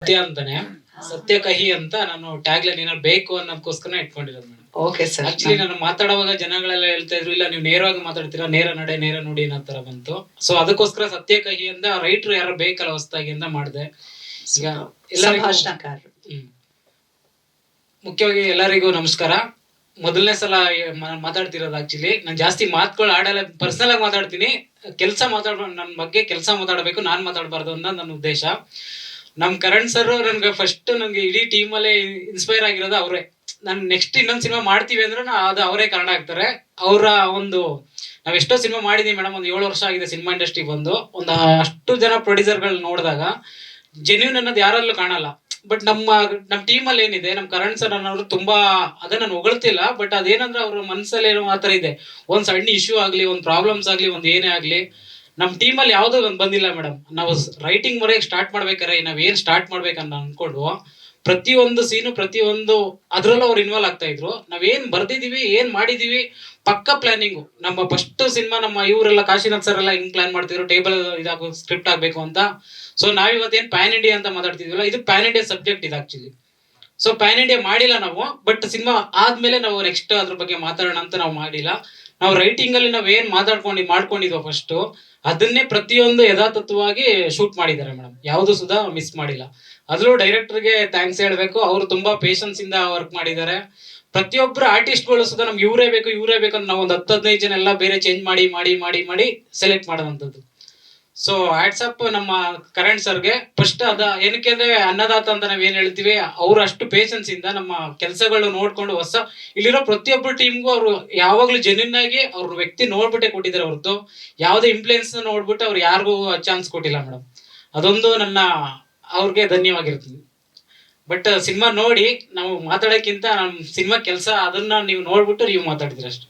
ಸತ್ಯ ಅಂತಾನೆ ಸತ್ಯ ಕಹಿ ಅಂತ ನಾನು ಟ್ಯಾಗ್ ಲೈನ್ ಏನಾದ್ರು ಬೇಕು ಅನ್ನೋದಕ್ಕೋಸ್ಕರ ಇಟ್ಕೊಂಡಿರೋದು ಮೇಡಮ್. Okay sir. ಆಕ್ಚುಲಿ ನಾನು ಮಾತಾಡುವಾಗ ಜನಗಳೆಲ್ಲ ಹೇಳ್ತಾ ಇದ್ರು, ಇಲ್ಲ ನೀವು ನೇರವಾಗಿ ಮಾತಾಡ್ತೀರಾ, ನೇರ ನಡೆ ನೇರ ನುಡಿ ಅನ್ನೋ ತರ ಬಂತು. ಸೊ ಅದಕ್ಕೋಸ್ಕರ ಸತ್ಯ ಕಹಿ ಅಂತ ರೈಟ್ರು ಯಾರು ಬೇಕಲ್ಲ ಹೊಸದಾಗಿ ಅಂತ ಮಾಡಿದೆ. ಈಗ ಎಲ್ಲರಿಗೂ ಮುಖ್ಯವಾಗಿ ಎಲ್ಲರಿಗೂ ನಮಸ್ಕಾರ. ಮೊದಲನೇ ಸಲ ಮಾತಾಡ್ತಿರೋದು. ಆಕ್ಚುಲಿ ನಾನು ಜಾಸ್ತಿ ಮಾತುಗಳು ಆಡಲ್ಲ, ಪರ್ಸನಲ್ ಆಗಿ ಮಾತಾಡ್ತೀನಿ. ನನ್ನ ಬಗ್ಗೆ ಕೆಲಸ ಮಾತಾಡಬೇಕು, ನಾನ್ ಮಾತಾಡಬಾರ್ದು ಅನ್ನೋ ನನ್ನ ಉದ್ದೇಶ. ನಮ್ ಕರಣ್ ಸರ್ ನನ್ಗೆ ಫಸ್ಟ್ ನಂಗೆ ಇಡೀ ಟೀಮ್ ಅಲ್ಲೇ ಇನ್ಸ್ಪೈರ್ ಆಗಿರೋದು ಅವರೇ. ನಾನು ನೆಕ್ಸ್ಟ್ ಇನ್ನೊಂದು ಸಿನಿಮಾ ಮಾಡ್ತೀವಿ ಅಂದ್ರೆ ಅದು ಅವರೇ ಕಾರಣ ಆಗ್ತಾರೆ. ಅವರ ಒಂದು ನಾವ್ ಎಷ್ಟೋ ಸಿನಿಮಾ ಮಾಡಿದೀವಿ ಮೇಡಮ್, ಒಂದು 7 ವರ್ಷ ಆಗಿದೆ ಸಿನಿಮಾ ಇಂಡಸ್ಟ್ರಿ ಬಂದು. ಒಂದು ಅಷ್ಟು ಜನ ಪ್ರೊಡ್ಯೂಸರ್ಗಳು ನೋಡಿದಾಗ ಜೆನ್ಯೂನ್ ಅನ್ನೋದು ಯಾರಲ್ಲೂ ಕಾಣಲ್ಲ. ಬಟ್ ನಮ್ಮ ಟೀಮ್ ಅಲ್ಲಿ ಏನಿದೆ, ನಮ್ ಕರಣ್ ಸರ್ ಅನ್ನೋರು ತುಂಬಾ, ಅದನ್ನ ನಾನು ಹೊಗಳ್ತಿಲ್ಲ, ಬಟ್ ಅದೇನಂದ್ರೆ ಅವ್ರ ಮನ್ಸಲ್ಲಿ ಏನೋ ಆತರ ಇದೆ. ಒಂದ್ ಸಣ್ಣ ಇಶ್ಯೂ ಆಗ್ಲಿ, ಒಂದ್ ಪ್ರಾಬ್ಲಮ್ಸ್ ಆಗ್ಲಿ, ಒಂದ್ ಏನೇ ಆಗ್ಲಿ, ನಮ್ ಟೀಮ್ ಅಲ್ಲಿ ಯಾವ್ದೋ ಒಂದ್ ಬಂದಿಲ್ಲ ಮೇಡಮ್. ನಾವು ರೈಟಿಂಗ್ ಮರೆಯಕ್ ಸ್ಟಾರ್ಟ್ ಮಾಡ್ಬೇಕಾರೆ ನಾವ್ ಏನ್ ಸ್ಟಾರ್ಟ್ ಮಾಡ್ಬೇಕನ್ನ ಅನ್ಕೊಂಡು ಪ್ರತಿಯೊಂದು ಸೀನು ಪ್ರತಿಯೊಂದು ಅದ್ರಲ್ಲೂ ಅವ್ರು ಇನ್ವಾಲ್ವ್ ಆಗ್ತಾ ಇದ್ರು. ನಾವೇನ್ ಬರ್ದಿದೀವಿ, ಏನ್ ಮಾಡಿದೀವಿ, ಪಕ್ಕ ಪ್ಲಾನಿಂಗು. ನಮ್ಮ ಫಸ್ಟ್ ಸಿನಿಮಾ ನಮ್ಮ ಇವರೆಲ್ಲ ಕಾಶಿನಾಥ್ ಸರ್ ಎಲ್ಲ ಹಿಂಗ್ ಪ್ಲಾನ್ ಮಾಡ್ತಿದ್ರು, ಟೇಬಲ್ ಇದಾಗೋ ಸ್ಕ್ರಿಪ್ಟ್ ಆಗ್ಬೇಕು ಅಂತ. ಸೊ ನಾವಿವತ್ತೇನ್ ಪ್ಯಾನ್ ಇಂಡಿಯಾ ಅಂತ ಮಾತಾಡ್ತಿದ್ವಲ್ಲ, ಇದು ಪ್ಯಾನ್ ಇಂಡಿಯಾ ಸಬ್ಜೆಕ್ಟ್ ಇದು ಆಕ್ಚುಲಿ. ಸೊ ಪ್ಯಾನ್ ಇಂಡಿಯಾ ಮಾಡಿಲ್ಲ ನಾವು, ಬಟ್ ಸಿನಿಮಾ ಆದ್ಮೇಲೆ ನಾವು ನೆಕ್ಸ್ಟ್ ಅದ್ರ ಬಗ್ಗೆ ಮಾತಾಡೋಣ ಅಂತ ನಾವು ಮಾಡಿಲ್ಲ. ನಾವು ರೈಟಿಂಗ್ ಅಲ್ಲಿ ನಾವ್ ಏನ್ ಮಾಡ್ಕೊಂಡಿದ್ವೋ ಫಸ್ಟ್, ಅದನ್ನೇ ಪ್ರತಿಯೊಂದು ಯಥಾತತ್ವವಾಗಿ ಶೂಟ್ ಮಾಡಿದ್ದಾರೆ ಮೇಡಮ್. ಯಾವುದು ಸುಧಾ ಮಿಸ್ ಮಾಡಿಲ್ಲ. ಅದ್ರೂ ಡೈರೆಕ್ಟರ್ಗೆ ಥ್ಯಾಂಕ್ಸ್ ಹೇಳ್ಬೇಕು. ಅವರು ತುಂಬಾ ಪೇಷನ್ಸ್ ಇಂದ ವರ್ಕ್ ಮಾಡಿದ್ದಾರೆ. ಪ್ರತಿಯೊಬ್ಬರು ಆರ್ಟಿಸ್ಟ್ಗಳು ಸುಧಾ ನಮ್ಗೆ ಇವರೇ ಬೇಕು ಅಂತ ನಾವು ಒಂದು 10-15 ಜನ ಎಲ್ಲ ಬೇರೆ ಚೇಂಜ್ ಮಾಡಿ ಸೆಲೆಕ್ಟ್ ಮಾಡೋದಂಥದ್ದು. ಸೊ ವಾಟ್ಸಪ್ ನಮ್ಮ ಕರಣ್ ಸರ್ಗೆ ಫಸ್ಟ್ ಏನಕ್ಕೆ ಅಂದ್ರೆ ಅನ್ನದಾತ ಅಂತ ನಾವ್ ಏನ್ ಹೇಳ್ತೀವಿ, ಅವ್ರು ಅಷ್ಟು ಪೇಷನ್ಸ್ ಇಂದ ನಮ್ಮ ಕೆಲಸಗಳು ನೋಡ್ಕೊಂಡು ಇಲ್ಲಿರೋ ಪ್ರತಿಯೊಬ್ಬರು ಟೀಮ್ಗೂ ಅವರು ಯಾವಾಗ್ಲೂ ಜೆನ್ಯೂನ್ ಆಗಿ ಅವ್ರ ವ್ಯಕ್ತಿ ನೋಡ್ಬಿಟ್ಟೆ ಕೊಟ್ಟಿದ್ದಾರೆ ಹೊರತು ಯಾವುದೇ ಇನ್ಫ್ಲೂಯೆನ್ಸ್ ನೋಡ್ಬಿಟ್ಟು ಅವ್ರು ಯಾರಿಗೂ ಚಾನ್ಸ್ ಕೊಟ್ಟಿಲ್ಲ ಮೇಡಮ್. ಅದೊಂದು ನನ್ನ ಅವ್ರಿಗೆ ಧನ್ಯವಾಗಿರ್ತೀನಿ. ಬಟ್ ಸಿನಿಮಾ ನೋಡಿ ನಾವು ಮಾತಾಡೋಕ್ಕಿಂತ ನಮ್ಮ ಸಿನಿಮಾ ಕೆಲಸ ಅದನ್ನ ನೀವು ನೋಡ್ಬಿಟ್ಟು ನೀವು ಮಾತಾಡಿದ್ರಿ ಅಷ್ಟೇ.